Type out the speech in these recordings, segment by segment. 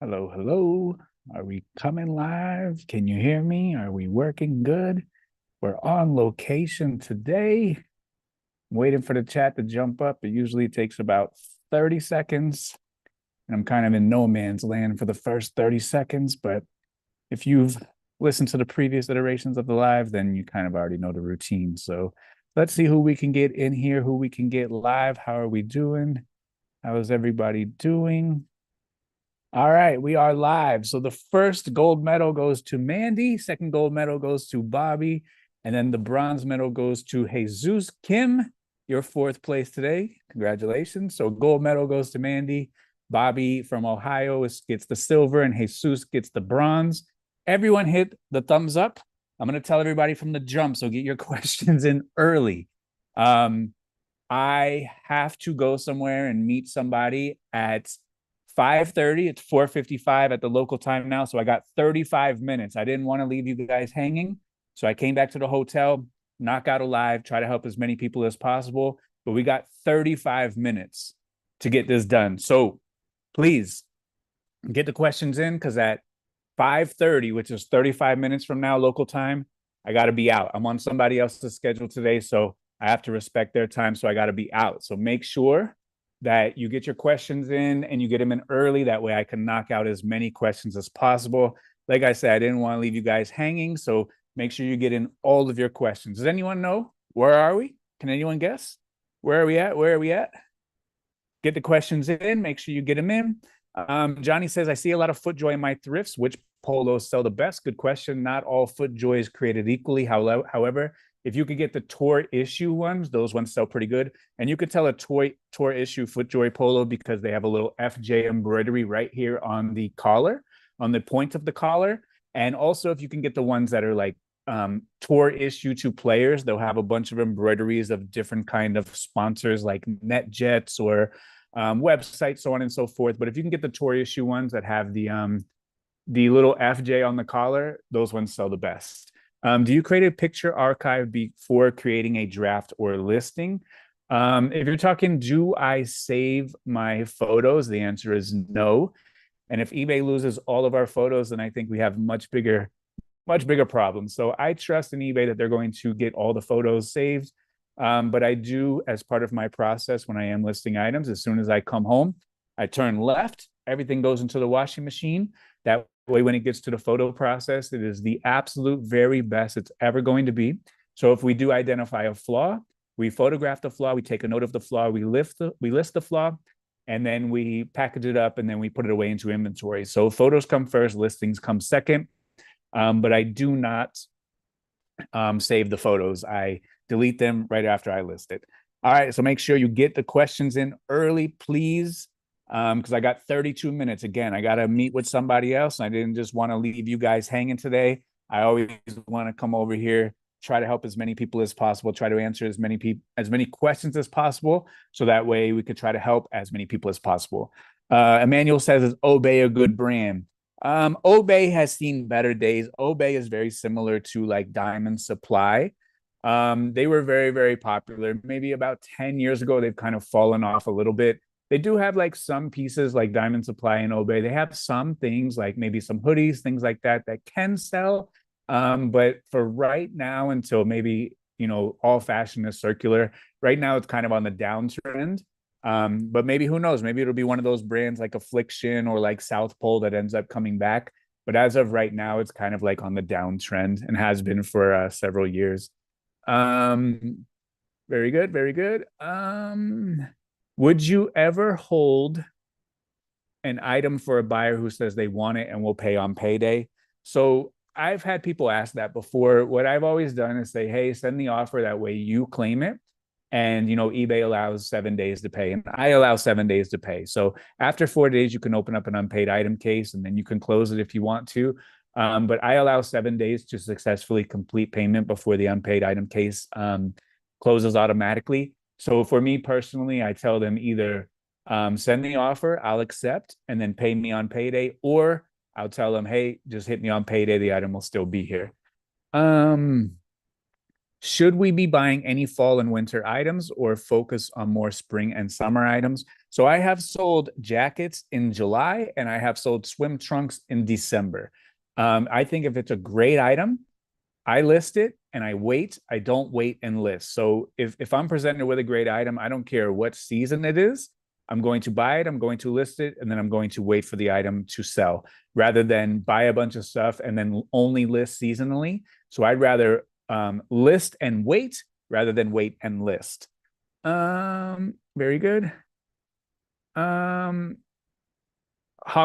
Hello, hello. Are we coming live? Can you hear me? Are we working good? We're on location today. Waiting for the chat to jump up. It usually takes about 30 seconds. And I'm kind of in no man's land for the first 30 seconds. But if you've listened to the previous iterations of the live, then you kind of already know the routine. So let's see who we can get in here, who we can get live. How are we doing? How is everybody doing? All right, we are live. So the first gold medal goes to Mandy, second gold medal goes to Bobby, and then the bronze medal goes to Jesus Kim, your fourth place today. Congratulations. So gold medal goes to Mandy. Bobby from Ohio gets the silver, and Jesus gets the bronze. Everyone hit the thumbs up. I'm going to tell everybody from the jump, so get your questions in early. I have to go somewhere and meet somebody at 5:30. It's 4:55 at the local time now. So I got 35 minutes. I didn't want to leave you guys hanging. So I came back to the hotel, knock out a live, try to help as many people as possible. But we got 35 minutes to get this done. So please get the questions in because at 5:30, which is 35 minutes from now, local time, I got to be out. I'm on somebody else's schedule today. So I have to respect their time. So I got to be out. So make sure that you get your questions in and you get them in early. That way I can knock out as many questions as possible. Like I said, I didn't want to leave you guys hanging. So make sure you get in all of your questions. Does anyone know? Where are we? Can anyone guess? Where are we at? Where are we at? Get the questions in. Make sure you get them in. Johnny says, I see a lot of FootJoy in my thrifts. Which polos sell the best? Good question. Not all FootJoy is created equally. However, if you could get the tour issue ones, those ones sell pretty good. And you could tell a tour issue FootJoy polo because they have a little FJ embroidery right here on the collar, on the point of the collar. And also, if you can get the ones that are like tour issue to players, they'll have a bunch of embroideries of different kind of sponsors like NetJets or websites, so on and so forth. But if you can get the tour issue ones that have the little FJ on the collar, those ones sell the best. Do you create a picture archive before creating a draft or listing? If you're talking, do I save my photos? The answer is no. And if eBay loses all of our photos, then I think we have much bigger problems. So I trust in eBay that they're going to get all the photos saved. But I do, as part of my process when I am listing items, as soon as I come home, I turn left, everything goes into the washing machine. That way, when it gets to the photo process, it is the absolute very best it's ever going to be. So if we do identify a flaw, we photograph the flaw, we take a note of the flaw, we list the flaw, and then we package it up and then we put it away into inventory. So photos come first, listings come second. But I do not save the photos. I delete them right after I list it. All right, so make sure you get the questions in early, please, because I got 32 minutes. Again, I got to meet with somebody else. I didn't just want to leave you guys hanging today. I always want to come over here, try to help as many people as possible, try to answer as many questions as possible, so that way we could try to help as many people as possible. Emmanuel says, "Is Obey a good brand?" Obey has seen better days. Obey is very similar to like Diamond Supply. They were very, very popular. Maybe about 10 years ago, they've kind of fallen off a little bit. They do have like some pieces like Diamond Supply and Obey. They have some things like maybe some hoodies, things like that that can sell. But for right now, until maybe, all fashion is circular, right now it's kind of on the downtrend. But maybe who knows? Maybe it'll be one of those brands like Affliction or like South Pole that ends up coming back. But as of right now, it's kind of like on the downtrend and has been for several years. Um, Very good, very good. Would you ever hold an item for a buyer who says they want it and will pay on payday? So I've had people ask that before. What I've always done is say, hey, send the offer. That way you claim it. And, eBay allows 7 days to pay, and I allow 7 days to pay. So after 4 days, you can open up an unpaid item case, and then you can close it if you want to. But I allow 7 days to successfully complete payment before the unpaid item case closes automatically. So for me personally, I tell them either send the offer, I'll accept, and then pay me on payday, or I'll tell them, hey, just hit me on payday. The item will still be here. Should we be buying any fall and winter items or focus on more spring and summer items? So I have sold jackets in July and I have sold swim trunks in December. I think if it's a great item, I list it and I wait. I don't wait and list. So if I'm presented with a great item, I don't care what season it is. I'm going to buy it, I'm going to list it, and then I'm going to wait for the item to sell rather than buy a bunch of stuff and then only list seasonally. So I'd rather list and wait rather than wait and list. Very good. Hawk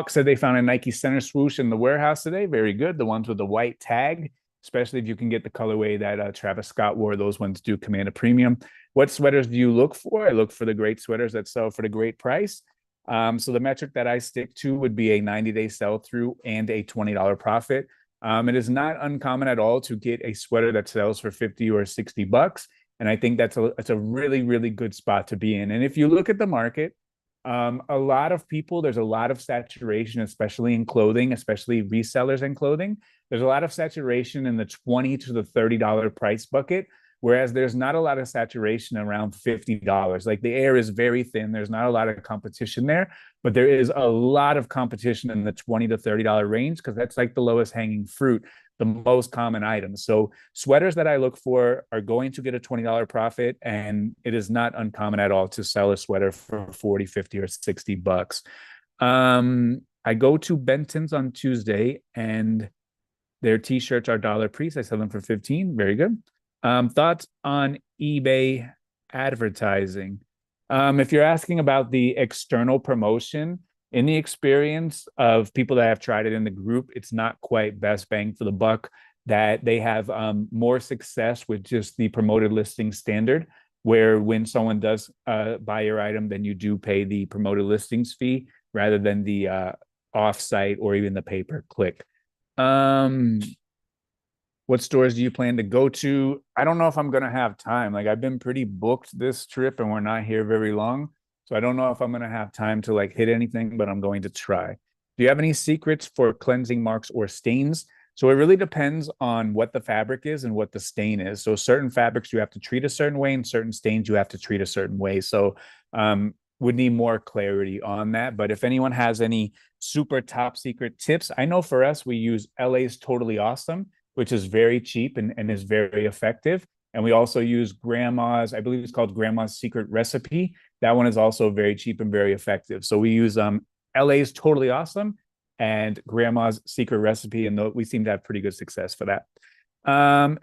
said they found a Nike center swoosh in the warehouse today. Very good. The ones with the white tag, especially if you can get the colorway that Travis Scott wore. Those ones do command a premium. What sweaters do you look for? I look for the great sweaters that sell for the great price. So the metric that I stick to would be a 90-day sell through and a $20 profit. It is not uncommon at all to get a sweater that sells for 50 or 60 bucks. And I think that's a really, really good spot to be in. And if you look at the market, a lot of people, there's a lot of saturation, especially in clothing, especially resellers in clothing. There's a lot of saturation in the $20 to the $30 price bucket, whereas there's not a lot of saturation around $50. Like the air is very thin. There's not a lot of competition there, but there is a lot of competition in the $20 to $30 range because that's like the lowest hanging fruit, the most common items. So sweaters that I look for are going to get a $20 profit, and it is not uncommon at all to sell a sweater for 40, 50, or 60 bucks. I go to Benton's on Tuesday and their t-shirts are dollar piece. I sell them for 15. Very good. Thoughts on eBay advertising? If you're asking about the external promotion, in the experience of people that have tried it in the group, it's not quite best bang for the buck. That they have more success with just the promoted listing standard, where when someone does buy your item, then you do pay the promoted listings fee rather than the offsite or even the pay-per-click. What stores do you plan to go to? I don't know if I'm going to have time. Like I've been pretty booked this trip and we're not here very long. So I don't know if I'm going to have time to like hit anything, but I'm going to try. Do you have any secrets for cleansing marks or stains? So it really depends on what the fabric is and what the stain is. So certain fabrics you have to treat a certain way and certain stains you have to treat a certain way. So would need more clarity on that. But if anyone has any super top secret tips, I know for us, we use LA's Totally Awesome, which is very cheap and is very effective. And we also use Grandma's, I believe it's called Grandma's Secret Recipe. That one is also very cheap and very effective. So we use LA's Totally Awesome and Grandma's Secret Recipe, and we seem to have pretty good success for that.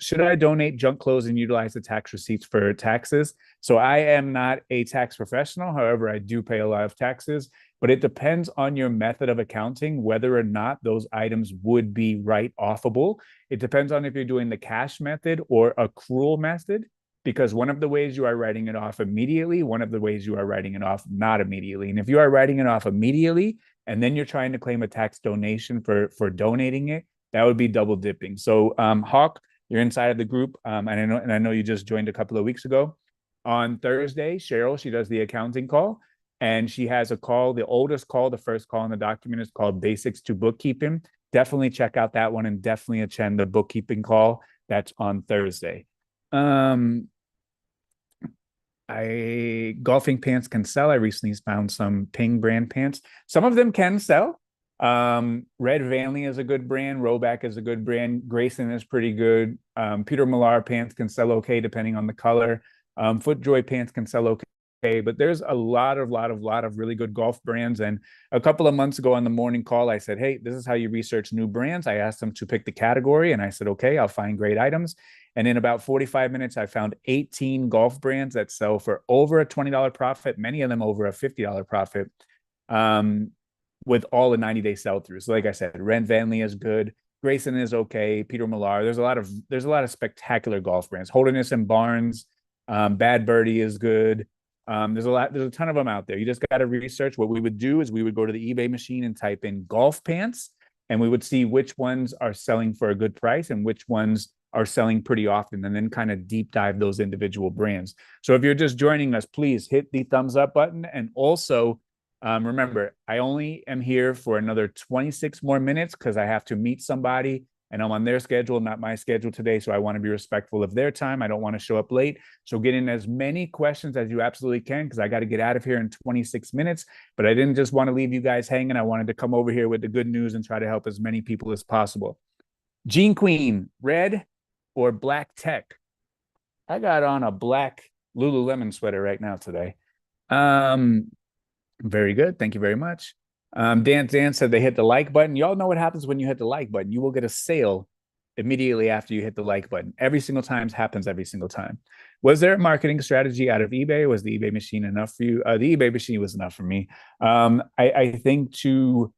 Should I donate junk clothes and utilize the tax receipts for taxes? So I am not a tax professional. However, I do pay a lot of taxes, but it depends on your method of accounting, whether or not those items would be write-offable. It depends on if you're doing the cash method or accrual method, because one of the ways you are writing it off immediately, one of the ways you are writing it off not immediately. And if you are writing it off immediately, and then you're trying to claim a tax donation for donating it, that would be double dipping. So Hawk, you're inside of the group. And I know you just joined a couple of weeks ago. On Thursday, Cheryl, she does the accounting call, and she has a call, the oldest call, the first call in the document is called Basics to Bookkeeping. Definitely check out that one and definitely attend the bookkeeping call. That's on Thursday. Golfing pants can sell. I recently found some Ping brand pants. Some of them can sell. Red Vanley is a good brand. Roback is a good brand. Grayson is pretty good. Peter Millar pants can sell okay depending on the color. FootJoy pants can sell okay, but there's a lot of really good golf brands. And a couple of months ago on the morning call, I said, hey, this is how you research new brands. I asked them to pick the category, and I said, okay, I'll find great items. And in about 45 minutes, I found 18 golf brands that sell for over a $20 profit, many of them over a $50 profit, with all the 90-day sell-throughs. So like I said, Ren Vanley is good. Grayson is okay. Peter Millar. There's a lot of spectacular golf brands. Holderness and Barnes. Bad Birdie is good. There's a ton of them out there. You just got to research. What we would do is we would go to the eBay machine and type in golf pants, and we would see which ones are selling for a good price and which ones are selling pretty often, and then kind of deep dive those individual brands. So if you're just joining us, please hit the thumbs up button. And also remember, I only am here for another 26 more minutes because I have to meet somebody and I'm on their schedule, not my schedule today. So I want to be respectful of their time. I don't want to show up late. So get in as many questions as you absolutely can, because I got to get out of here in 26 minutes. But I didn't just want to leave you guys hanging. I wanted to come over here with the good news and try to help as many people as possible. Gene Queen, red or black tech? I got on a black Lululemon sweater right now today. Very good. Thank you very much. Dan said they hit the like button. Y'all know what happens when you hit the like button. You will get a sale immediately after you hit the like button. Every single time happens every single time. Was there a marketing strategy out of eBay? Was the eBay machine enough for you? The eBay machine was enough for me. I think to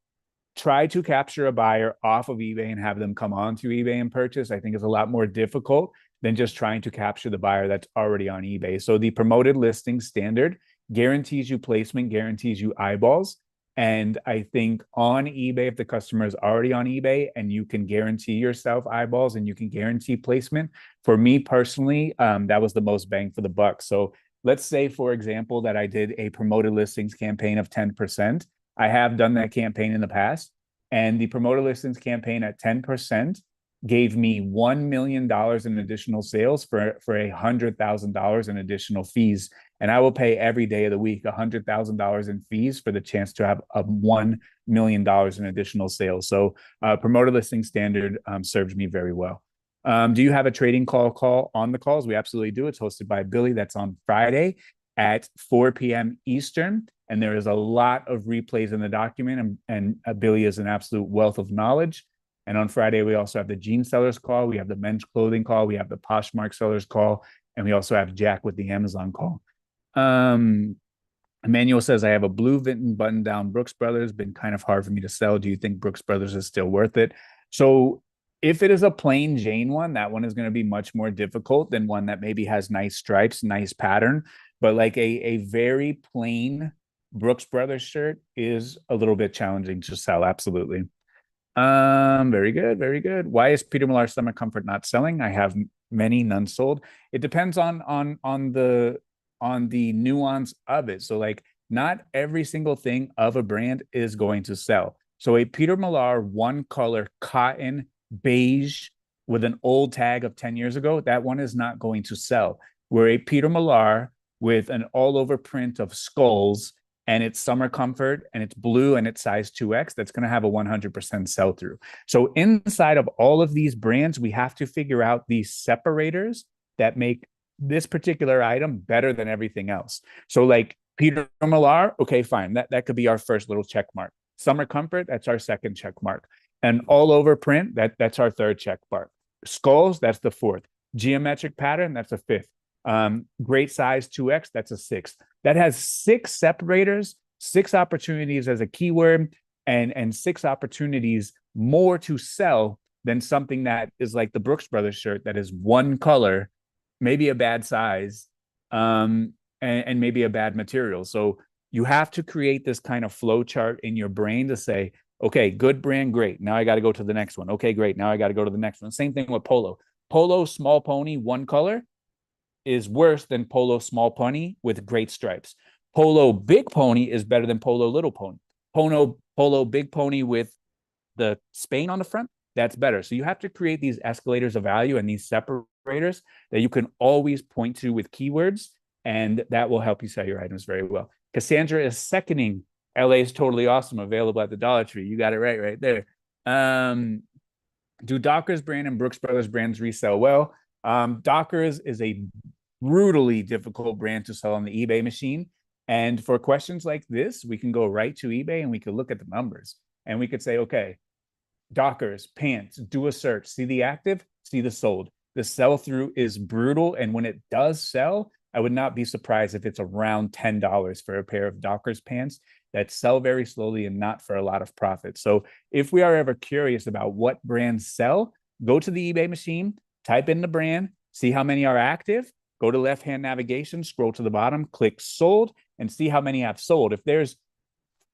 try to capture a buyer off of eBay and have them come onto eBay and purchase, I think is a lot more difficult than just trying to capture the buyer that's already on eBay. So the promoted listing standard guarantees you placement, guarantees you eyeballs. And I think on eBay, if the customer is already on eBay and you can guarantee yourself eyeballs and you can guarantee placement, for me personally, that was the most bang for the buck. So let's say, for example, that I did a promoted listings campaign of 10%. I have done that campaign in the past, and the promoted listings campaign at 10% gave me $1 million in additional sales for $100,000 in additional fees. And I will pay every day of the week $100,000 in fees for the chance to have a $1 million in additional sales. So promoted listing standard served me very well. Do you have a trading call on the calls? We absolutely do. It's hosted by Billy. That's on Friday at 4 p.m. Eastern. And there is a lot of replays in the document. And Billy is an absolute wealth of knowledge. And on Friday, we also have the Jean Sellers call. We have the men's clothing call. We have the Poshmark Sellers call. And we also have Jack with the Amazon call. Emmanuel says, I have a blue Vinton button-down Brooks Brothers. Been kind of hard for me to sell. Do you think Brooks Brothers is still worth it? So if it is a plain Jane one, that one is going to be much more difficult than one that maybe has nice stripes, nice pattern. But like a very plain Brooks Brothers shirt is a little bit challenging to sell. Absolutely. Very good, very good. Why is Peter Millar's Summer Comfort not selling? I have many, none sold. It depends on the nuance of it. So like not every single thing of a brand is going to sell. So a Peter Millar one color cotton beige with an old tag of 10 years ago, that one is not going to sell. Where a Peter Millar with an all over print of skulls and it's summer comfort and it's blue and it's size 2X, that's going to have a 100% sell through. So inside of all of these brands, we have to figure out these separators that make this particular item better than everything else. So like Peter Millar, okay, fine. That could be our first little check mark. Summer comfort, that's our second check mark. And all over print, that's our third check mark. Skulls, that's the fourth. Geometric pattern, that's a fifth. Great size 2X, that's a sixth. That has 6 separators, 6 opportunities as a keyword, and 6 opportunities more to sell than something that is like the Brooks Brothers shirt that is one color, maybe a bad size, and maybe a bad material. So you have to create this kind of flow chart in your brain to say, okay, good brand, great. Now I got to go to the next one. Okay, great. Now I got to go to the next one. Same thing with Polo. Polo Small Pony, one color, is worse than Polo Small Pony with great stripes. Polo Big Pony is better than Polo Little Pony. Polo Big Pony with the Spain on the front, that's better. So you have to create these escalators of value and these separators that you can always point to with keywords, and that will help you sell your items very well. Cassandra is seconding LA is totally awesome, available at the Dollar Tree. You got it right there. Do Dockers brand and Brooks Brothers brands resell well? Dockers is a brutally difficult brand to sell on the eBay machine. And for questions like this, we can go right to eBay and we could look at the numbers and we could say, okay, Dockers, pants, do a search, see the active, see the sold. The sell through is brutal. And when it does sell, I would not be surprised if it's around $10 for a pair of Dockers pants that sell very slowly and not for a lot of profit. So if we are ever curious about what brands sell, go to the eBay machine, type in the brand, see how many are active, go to left-hand navigation, scroll to the bottom, click sold, and see how many have sold. If there's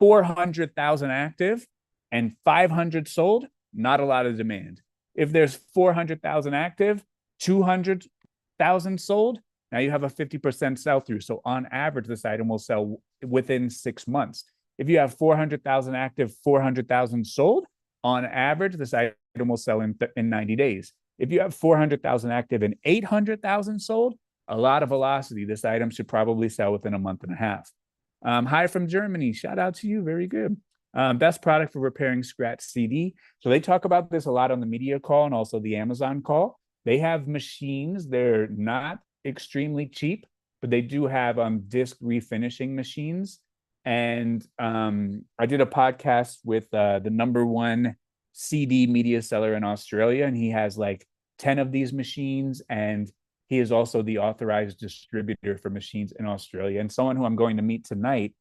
400,000 active and 500 sold, not a lot of demand. If there's 400,000 active, 200,000 sold, now you have a 50% sell through. So on average, this item will sell within 6 months. If you have 400,000 active, 400,000 sold, On average, this item will sell in 90 days. If you have 400,000 active and 800,000 sold, a lot of velocity. This item should probably sell within a month and a half. Hi from Germany. Shout out to you. Very good. Best product for repairing scratch CD. So they talk about this a lot on the media call and also the Amazon call. They have machines. They're not extremely cheap, but they do have disc refinishing machines. And I did a podcast with the #1 CD media seller in Australia, and he has like 10 of these machines, and he is also the authorized distributor for machines in Australia. And someone who I'm going to meet tonight,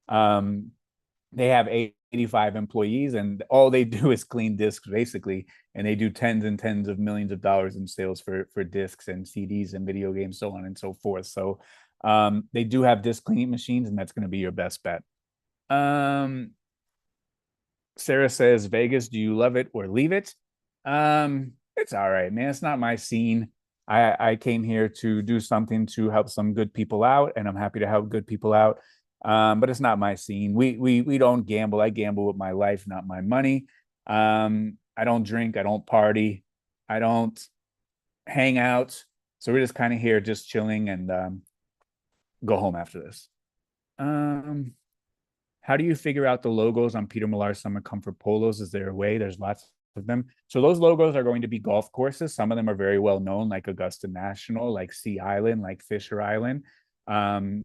they have 85 employees, and all they do is clean discs basically, and they do tens and tens of millions of dollars in sales for discs and CDs and video games, so on and so forth. So they do have disc cleaning machines, and that's going to be your best bet. Sarah says, Vegas, do you love it or leave it? It's all right, man. It's not my scene. I came here to do something to help some good people out, and I'm happy to help good people out. But it's not my scene. We don't gamble. I gamble with my life, not my money. I don't drink. I don't party. I don't hang out. So we're just kind of here, just chilling, and go home after this. How do you figure out the logos on Peter Millar's Summer Comfort Polos? Is there a way? There's lots of them. So those logos are going to be golf courses. Some of them are very well known, like Augusta National, like Sea Island, like Fisher Island, so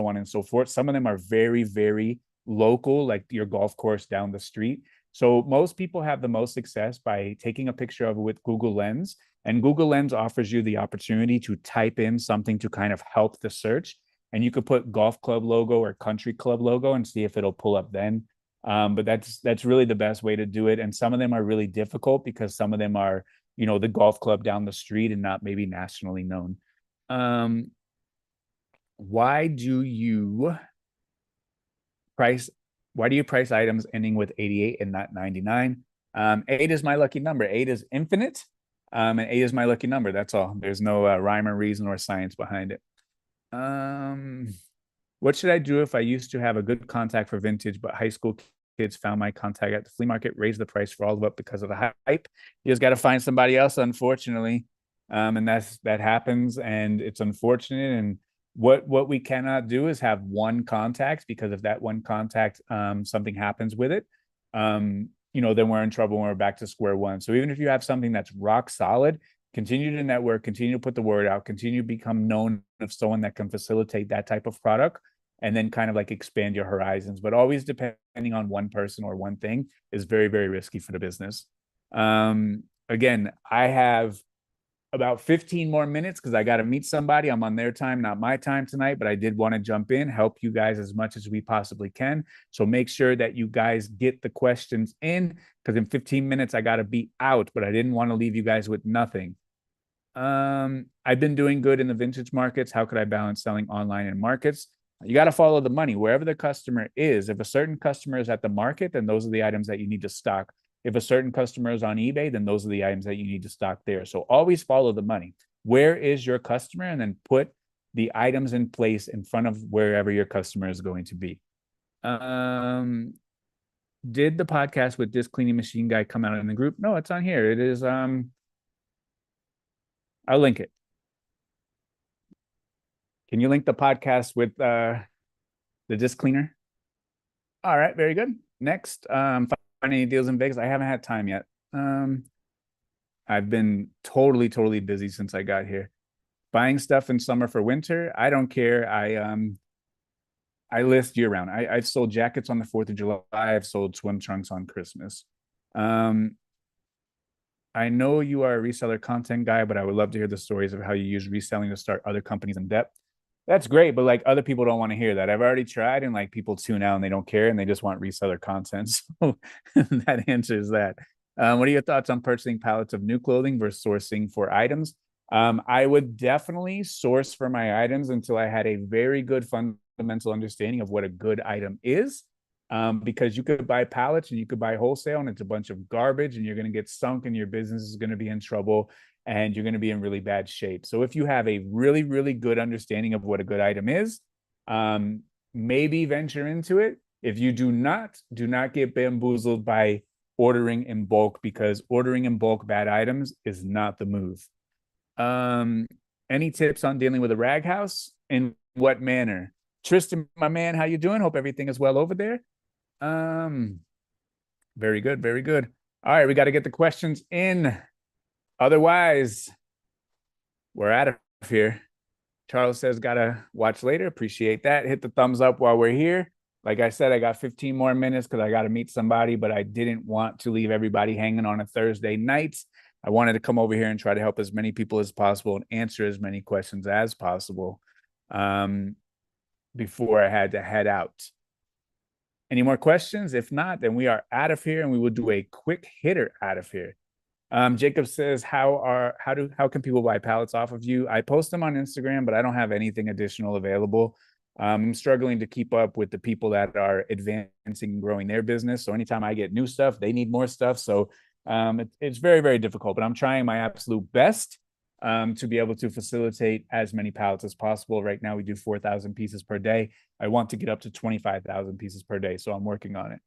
on and so forth. Some of them are very, very local, like your golf course down the street. So most people have the most success by taking a picture of it with Google Lens. And Google Lens offers you the opportunity to type in something to kind of help the search. And you could put golf club logo or country club logo and see if it'll pull up then. But that's really the best way to do it. And some of them are really difficult because some of them are, the golf club down the street and not maybe nationally known. Why do you price items ending with 88 and not 99? 8 is my lucky number. 8 is infinite. And 8 is my lucky number. That's all. There's no rhyme or reason or science behind it. What should I do if I used to have a good contact for vintage, but high school kids found my contact at the flea market, raised the price for all of it because of the hype? You just got to find somebody else, unfortunately. And that happens, and it's unfortunate. And what we cannot do is have one contact, because if that one contact, something happens with it, then we're in trouble and we're back to square one. So even if you have something that's rock solid, continue to network, continue to put the word out, continue to become known of someone that can facilitate that type of product, and then kind of like expand your horizons. But always depending on one person or one thing is very, very risky for the business. Again, I have about 15 more minutes because I got to meet somebody. I'm on their time, not my time tonight, but I did want to jump in, help you guys as much as we possibly can. So make sure that you guys get the questions in, because in 15 minutes, I got to be out, but I didn't want to leave you guys with nothing. I've been doing good in the vintage markets. How could I balance selling online and markets? You got to follow the money wherever the customer is. If a certain customer is at the market, then those are the items that you need to stock. If a certain customer is on eBay, then those are the items that you need to stock there. So always follow the money. Where is your customer? And then put the items in place in front of wherever your customer is going to be. Did the podcast with Disc Cleaning Machine Guy come out in the group? No, it's on here. It is, I'll link it. Can you link the podcast with the disc cleaner? All right, very good. Next, finding any deals in Vegas. I haven't had time yet. I've been totally busy since I got here. Buying stuff in summer for winter, I don't care. I list year round. I've sold jackets on the 4th of July. I've sold swim trunks on Christmas. I know you are a reseller content guy, but I would love to hear the stories of how you use reselling to start other companies in debt. That's great, but like other people don't want to hear that. I've already tried, and like people tune out and they don't care and they just want reseller content. So that answers that. What are your thoughts on purchasing pallets of new clothing versus sourcing for items? I would definitely source for my items until I had a very good fundamental understanding of what a good item is. Because you could buy pallets and you could buy wholesale and it's a bunch of garbage and you're going to get sunk and your business is going to be in trouble and you're going to be in really bad shape. So if you have a really, really good understanding of what a good item is, maybe venture into it. If you do not get bamboozled by ordering in bulk, because ordering in bulk bad items is not the move. Any tips on dealing with a rag house? In what manner? Tristan, my man, how you doing? Hope everything is well over there. Very good, very good. All right, we got to get the questions in. Otherwise, we're out of here. Charles says, gotta watch later. Appreciate that. Hit the thumbs up while we're here. Like I said, I got 15 more minutes because I got to meet somebody, but I didn't want to leave everybody hanging on a Thursday night. I wanted to come over here and try to help as many people as possible and answer as many questions as possible before I had to head out. Any more questions? If not, then we are out of here, and we will do a quick hitter out of here. Jacob says, how can people buy pallets off of you? I post them on Instagram, but I don't have anything additional available. I'm struggling to keep up with the people that are advancing and growing their business. So anytime I get new stuff, they need more stuff. So it's very, very difficult, but I'm trying my absolute best to be able to facilitate as many pallets as possible. Right now, we do 4,000 pieces per day. I want to get up to 25,000 pieces per day. So I'm working on it.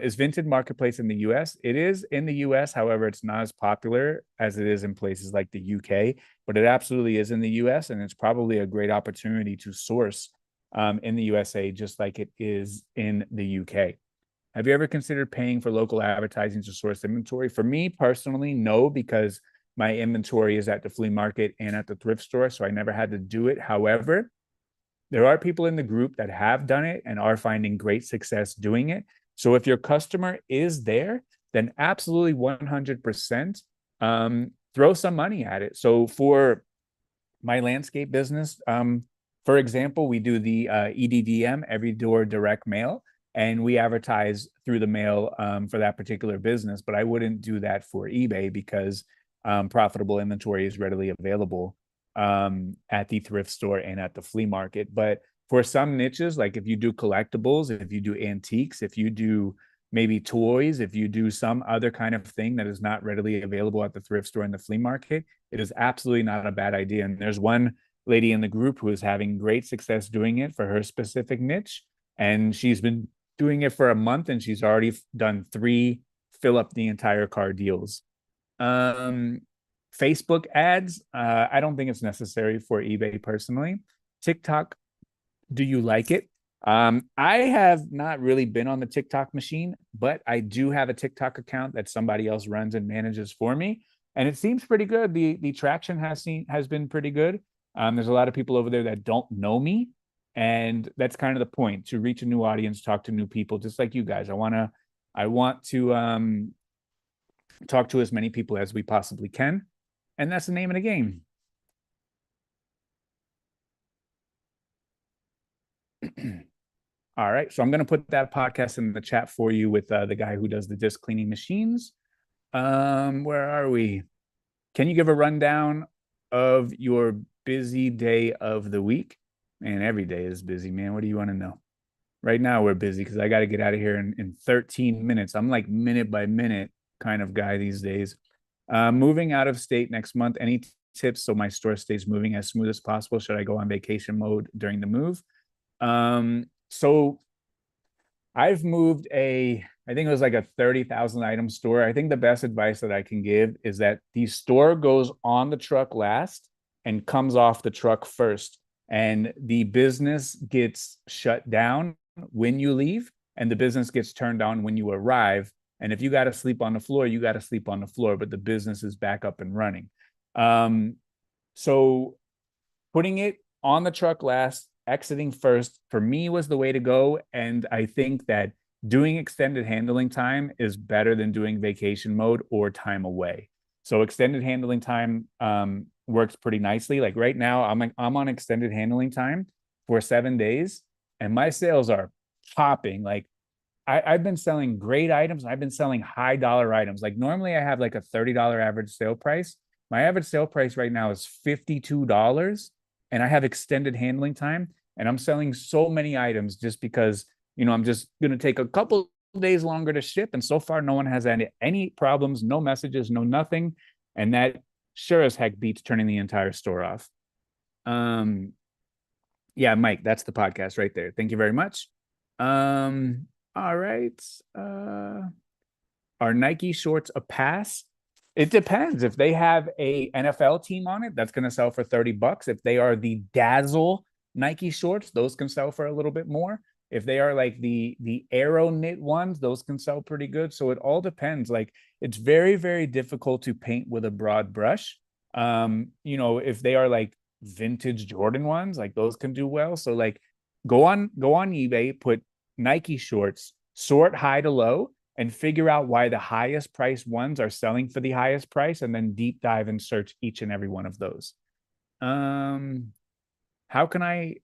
Is Vinted Marketplace in the US? It is in the US. However, it's not as popular as it is in places like the UK, but it absolutely is in the US. And it's probably a great opportunity to source in the USA, just like it is in the UK. Have you ever considered paying for local advertising to source inventory? For me personally, no, because my inventory is at the flea market and at the thrift store. So I never had to do it. However, there are people in the group that have done it and are finding great success doing it. So if your customer is there, then absolutely 100% throw some money at it. So for my landscape business, for example, we do the EDDM, every door direct mail, and we advertise through the mail for that particular business. But I wouldn't do that for eBay because profitable inventory is readily available at the thrift store and at the flea market. But for some niches, like if you do collectibles, if you do antiques, if you do maybe toys, if you do some other kind of thing that is not readily available at the thrift store and the flea market, it is absolutely not a bad idea. And there's one lady in the group who is having great success doing it for her specific niche. And she's been doing it for a month, and she's already done 3 fill up the entire car deals. Facebook ads, I don't think it's necessary for eBay personally. TikTok, do you like it? I have not really been on the TikTok machine, but I do have a TikTok account that somebody else runs and manages for me, and it seems pretty good. The traction has been pretty good. There's a lot of people over there that don't know me, and that's kind of the point, to reach a new audience, talk to new people, just like you guys. I want to talk to as many people as we possibly can, and that's the name of the game. All right, so I'm going to put that podcast in the chat for you with the guy who does the disc cleaning machines. Where are we? Can you give a rundown of your busy day of the week? Man, every day is busy, man. What do you want to know? Right now we're busy because I got to get out of here in 13 minutes. I'm like minute by minute kind of guy these days. Moving out of state next month. Any tips so my store stays moving as smooth as possible? Should I go on vacation mode during the move? So I've moved I think it was like a 30,000 item store. I think the best advice that I can give is that the store goes on the truck last and comes off the truck first. And the business gets shut down when you leave, and the business gets turned on when you arrive. And if you got to sleep on the floor, you got to sleep on the floor, but the business is back up and running. So putting it on the truck last, exiting first, for me was the way to go. And I think that doing extended handling time is better than doing vacation mode or time away. So extended handling time works pretty nicely. Like right now, I'm on extended handling time for 7 days, and my sales are popping. Like I've been selling great items. I've been selling high dollar items. Like normally I have like a $30 average sale price. My average sale price right now is $52, and I have extended handling time, and I'm selling so many items just because, I'm just going to take a couple days longer to ship. And so far, no one has had any problems, no messages, no nothing. And that sure as heck beats turning the entire store off. Yeah, Mike, that's the podcast right there. Thank you very much. All right. Are Nike shorts a pass? It depends. If they have a NFL team on it, that's going to sell for $30. If they are the Dazzle Nike shorts, those can sell for a little bit more. If they are like the Aero knit ones, those can sell pretty good. So it all depends. Like it's very, very difficult to paint with a broad brush. If they are like vintage Jordan ones, like those can do well. So like go on eBay, put Nike shorts, sort high to low, and figure out why the highest price ones are selling for the highest price, and then deep dive and search each and every one of those. Um, how can I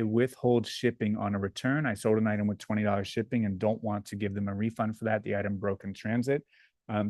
withhold shipping on a return? I sold an item with $20 shipping and don't want to give them a refund for that. The item broke in transit.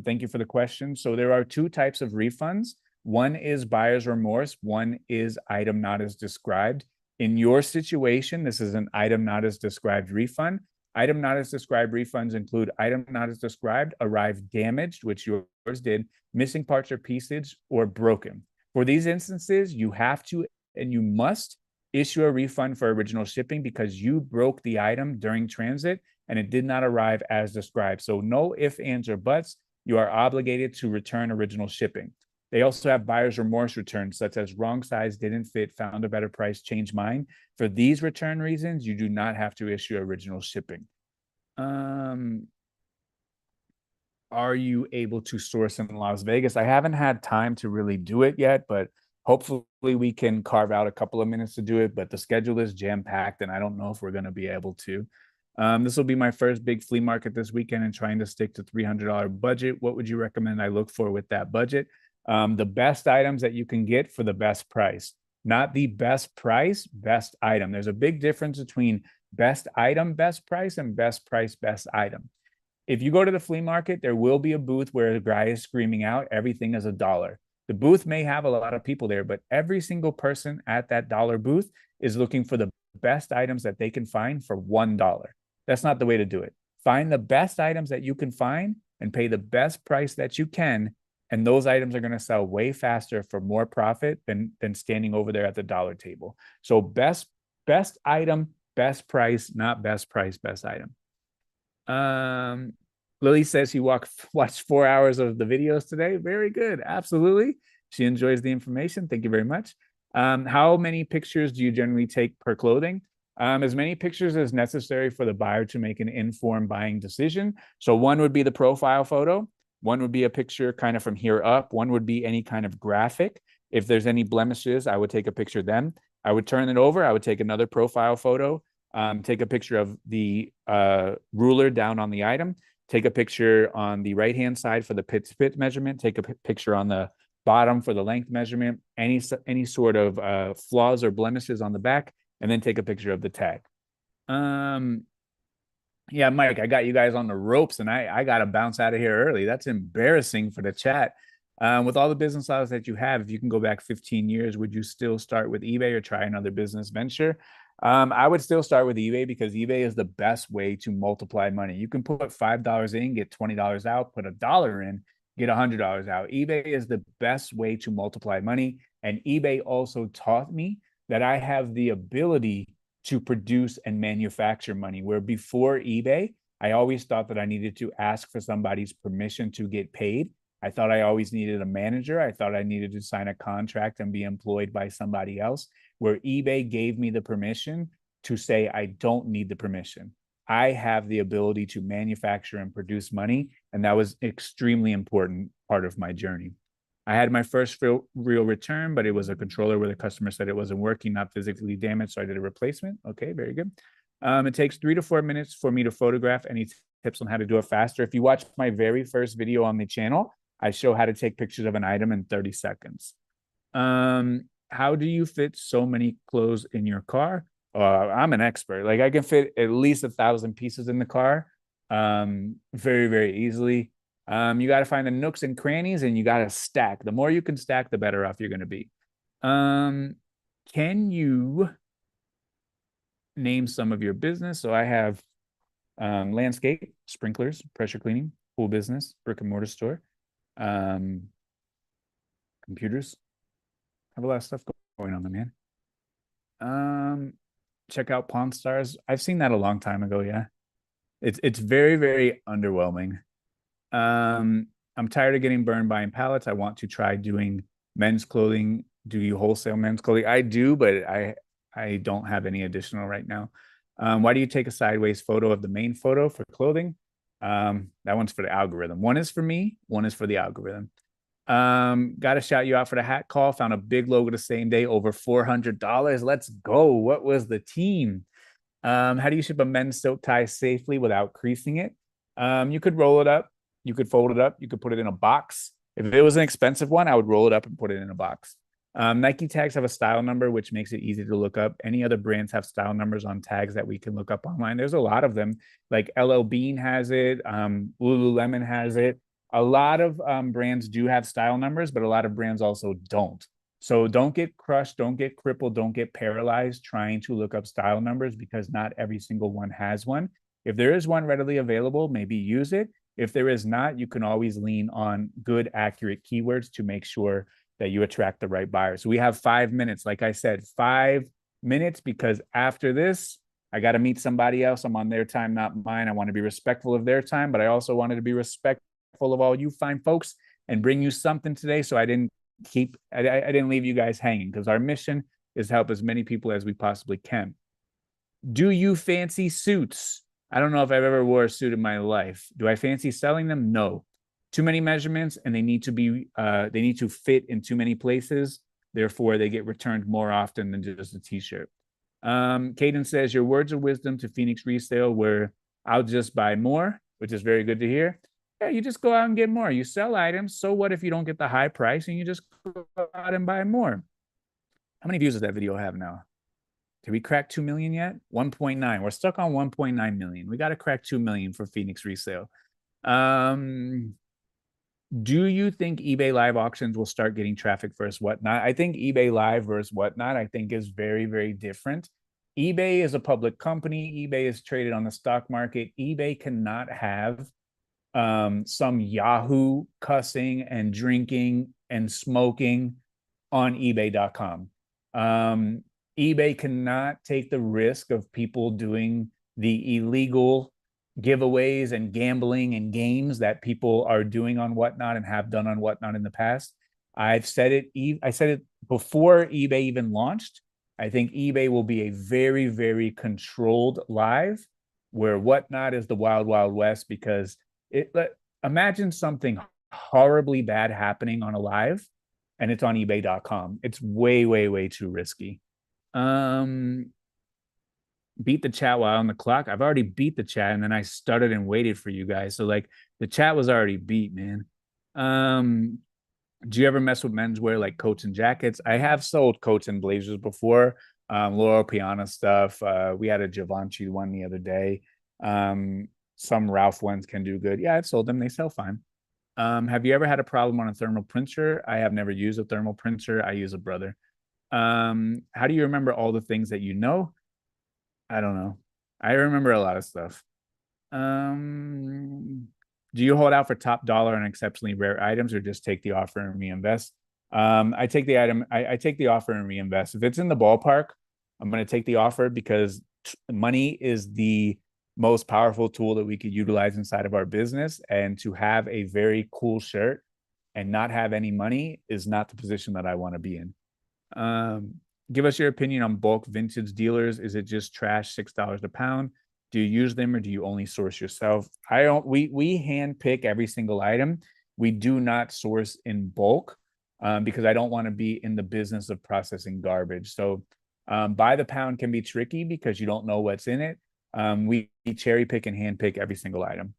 Thank you for the question. So there are two types of refunds. One is buyer's remorse. One is item not as described. In your situation, this is an item not as described refund. Item not as described refunds include item not as described, arrived damaged, which yours did, missing parts or pieces, or broken. For these instances, you have to and you must issue a refund for original shipping because you broke the item during transit and it did not arrive as described. So no ifs, ands, or buts. You are obligated to return original shipping. They also have buyer's remorse returns, such as wrong size, didn't fit, found a better price, changed mine. For these return reasons, you do not have to issue original shipping. Are you able to source in Las Vegas? I haven't had time to really do it yet, but hopefully we can carve out a couple of minutes to do it. But the schedule is jam packed, and I don't know if we're going to be able to. This will be my first big flea market this weekend and trying to stick to $300 budget. What would you recommend I look for with that budget? The best items that you can get for the best price, not the best price, best item. There's a big difference between best item, best price, and best price, best item. If you go to the flea market, there will be a booth where a guy is screaming out, everything is $1. The booth may have a lot of people there, but every single person at that dollar booth is looking for the best items that they can find for $1. That's not the way to do it. Find the best items that you can find and pay the best price that you can. And those items are going to sell way faster for more profit than standing over there at the dollar table. So best item, best price, not best price, best item. Lily says she watched 4 hours of the videos today. Very good. Absolutely. She enjoys the information. Thank you very much. How many pictures do you generally take per clothing? As many pictures as necessary for the buyer to make an informed buying decision. So one would be the profile photo. One would be a picture kind of from here up. One would be any kind of graphic. If there's any blemishes, I would take a picture of them. I would turn it over. I would take another profile photo. Take a picture of the ruler down on the item, take a picture on the right-hand side for the pit measurement, take a picture on the bottom for the length measurement, any sort of flaws or blemishes on the back, and then take a picture of the tag. Yeah, Mike, I got you guys on the ropes and I got to bounce out of here early. That's embarrassing for the chat. With all the business models that you have, if you can go back 15 years, would you still start with eBay or try another business venture? I would still start with eBay because eBay is the best way to multiply money. You can put $5 in, get $20 out, put $1 in, get $100 out. eBay is the best way to multiply money. And eBay also taught me that I have the ability to produce and manufacture money, where before eBay, I always thought that I needed to ask for somebody's permission to get paid. I thought I always needed a manager. I thought I needed to sign a contract and be employed by somebody else, where eBay gave me the permission to say, I don't need the permission. I have the ability to manufacture and produce money. And that was an extremely important part of my journey. I had my first real return, but it was a controller where the customer said it wasn't working, not physically damaged. So I did a replacement. Okay, very good. It takes 3 to 4 minutes for me to photograph. Any tips on how to do it faster? If you watch my very first video on the channel, I show how to take pictures of an item in 30 seconds. How do you fit so many clothes in your car? I'm an expert. Like I can fit at least 1,000 pieces in the car very, very easily. You got to find the nooks and crannies and you got to stack. The more you can stack, the better off you're going to be. Can you name some of your business? So I have landscape, sprinklers, pressure cleaning, pool business, brick and mortar store, computers. I have a lot of stuff going on there, man. Check out Pawn Stars. I've seen that a long time ago. Yeah. It's very, very underwhelming. I'm tired of getting burned buying pallets. I want to try doing men's clothing. Do you wholesale men's clothing? I do, but I don't have any additional right now. Why do you take a sideways photo of the main photo for clothing? That one's for the algorithm. One is for me, one is for the algorithm. Got to shout you out for the hat call. Found a big logo the same day, over $400. Let's go. What was the team? How do you ship a men's silk tie safely without creasing it? You could roll it up, you could fold it up, you could put it in a box. If it was an expensive one, I would roll it up and put it in a box. Nike tags have a style number, which makes it easy to look up. Any other brands have style numbers on tags that we can look up online? There's a lot of them. Like LL Bean has it, Lululemon has it. A lot of brands do have style numbers, but a lot of brands also don't. So don't get crushed, don't get crippled, don't get paralyzed trying to look up style numbers because not every single one has one. If there is one readily available, maybe use it. If there is not, you can always lean on good, accurate keywords to make sure that you attract the right buyers. So we have 5 minutes. Like I said, 5 minutes, because after this, I got to meet somebody else. I'm on their time, not mine. I want to be respectful of their time, but I also wanted to be respectful of all you fine folks and bring you something today. So I didn't leave you guys hanging, because our mission is to help as many people as we possibly can. Do you fancy suits? I don't know if I've ever wore a suit in my life. Do I fancy selling them? No. Too many measurements, and they need to fit in too many places. Therefore, they get returned more often than just a t-shirt. Caden says, your words of wisdom to Phoenix Resale were, I'll just buy more, which is very good to hear. Yeah, you just go out and get more. You sell items. So what if you don't get the high price and you just go out and buy more? How many views does that video have now? Did we crack 2 million yet? 1.9. We're stuck on 1.9 million. We got to crack 2 million for Phoenix Resale. Do you think eBay live auctions will start getting traffic versus whatnot? I think eBay live versus whatnot, I think, is very, very different. eBay is a public company. eBay is traded on the stock market. eBay cannot have some Yahoo cussing and drinking and smoking on ebay.com. eBay cannot take the risk of people doing the illegal giveaways and gambling and games that people are doing on whatnot and have done on whatnot in the past. I said it before eBay even launched. I think eBay will be a very, very controlled live, where whatnot is the wild, wild west, because imagine something horribly bad happening on a live and it's on ebay.com. It's way, way, way too risky. Beat the chat while on the clock. I've already beat the chat, and then I started and waited for you guys. So like the chat was already beat, man. Do you ever mess with menswear like coats and jackets? I have sold coats and blazers before. Laurel Piana stuff. We had a Givenchy one the other day. Some Ralph ones can do good. Yeah, I've sold them. They sell fine. Have you ever had a problem on a thermal printer? I have never used a thermal printer. I use a brother. How do you remember all the things that you know? I don't know. I remember a lot of stuff. Do you hold out for top dollar on exceptionally rare items, or just take the offer and reinvest? I take the item. I take the offer and reinvest. If it's in the ballpark, I'm going to take the offer, because money is the most powerful tool that we could utilize inside of our business. And to have a very cool shirt and not have any money is not the position that I want to be in. Give us your opinion on bulk vintage dealers. Is it just trash, $6 a pound? Do you use them, or do you only source yourself? I don't. We hand pick every single item. We do not source in bulk, because I don't want to be in the business of processing garbage. So by the pound can be tricky because you don't know what's in it. We cherry pick and hand pick every single item.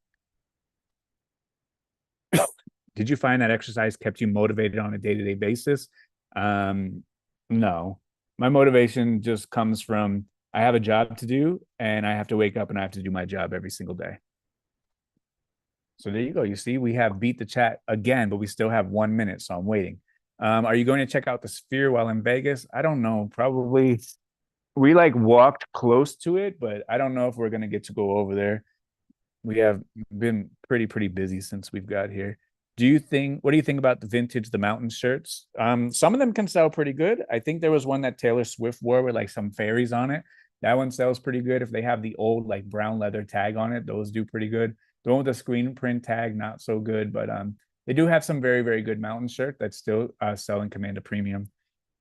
Did you find that exercise kept you motivated on a day-to-day basis? No. My motivation just comes from, I have a job to do, and I have to wake up and I have to do my job every single day. So there you go. You see, we have beat the chat again, but we still have 1 minute, so I'm waiting. Are you going to check out the Sphere while in Vegas? I don't know. Probably. We like walked close to it, but I don't know if we're going to get to go over there. We have been pretty busy since we've got here. What do you think about the mountain shirts? Some of them can sell pretty good. I think there was one that Taylor Swift wore with like some fairies on it. That one sells pretty good. If they have the old like brown leather tag on it, those do pretty good. The one with the screen print tag, not so good, but they do have some very, very good mountain shirt that's still selling Commando Premium.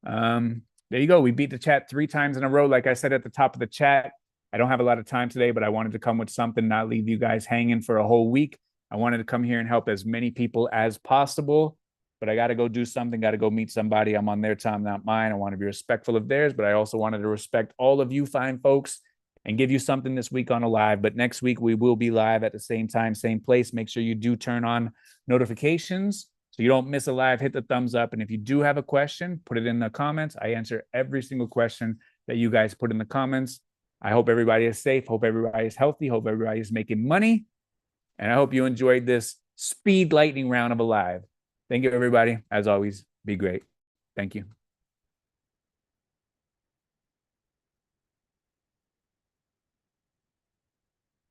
There you go. We beat the chat 3 times in a row. Like I said at the top of the chat, I don't have a lot of time today, but I wanted to come with something, not leave you guys hanging for a whole week. I wanted to come here and help as many people as possible, but I got to go do something, got to go meet somebody. I'm on their time, not mine. I want to be respectful of theirs, but I also wanted to respect all of you fine folks and give you something this week on a live. But next week, we will be live at the same time, same place. Make sure you do turn on notifications so you don't miss a live. Hit the thumbs up. And if you do have a question, put it in the comments. I answer every single question that you guys put in the comments. I hope everybody is safe. Hope everybody is healthy. Hope everybody is making money. And I hope you enjoyed this speed lightning round of a live. Thank you, everybody. As always, be great. Thank you.